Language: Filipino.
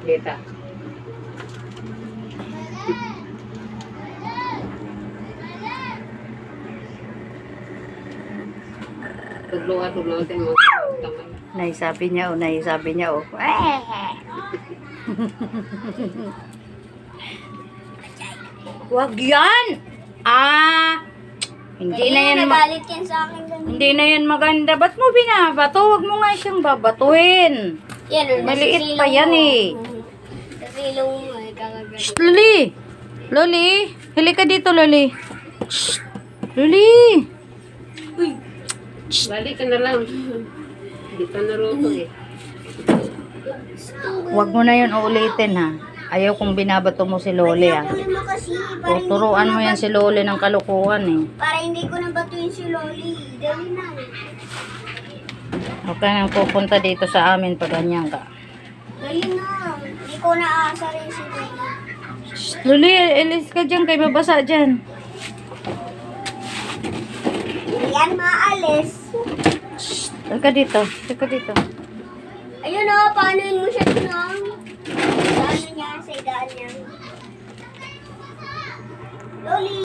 Kita. Tudlo din mo. Naisabi niya, oh. Wag yan! Hindi na yan nagalit yan sa akin. hindi na yan maganda. Ba't mo binabato? Wag mo nga siyang babatuin. Yan, Maliit pa yan eh. Kasi ilong mo eh, kakagat. Shh, Loli! Loli! Hili ka dito, Loli. Shh! Loli! Uy! Balik ka na lang. Hindi pa naruto eh. Wag mo na yun uulitin ha. Ayaw kong binabato mo si Loli ha. Kunin mo kasi. Para hindi Tuturuan mo yan si Loli ng kalukuhan eh. Para hindi ko nabatuin si Loli. Dali na. Huwag ka nang pupunta dito sa amin pag ganyan ka. Dali na. Hindi ko naasa rin si Loli. Shh, Loli, ilis ka dyan kay mabasa dyan. Yan, maalis. Huwag ka dito. Huwag ka dito. Ayun o, paanoin mo siya dun o. Sa ano niya, sa idaan niya. Loli!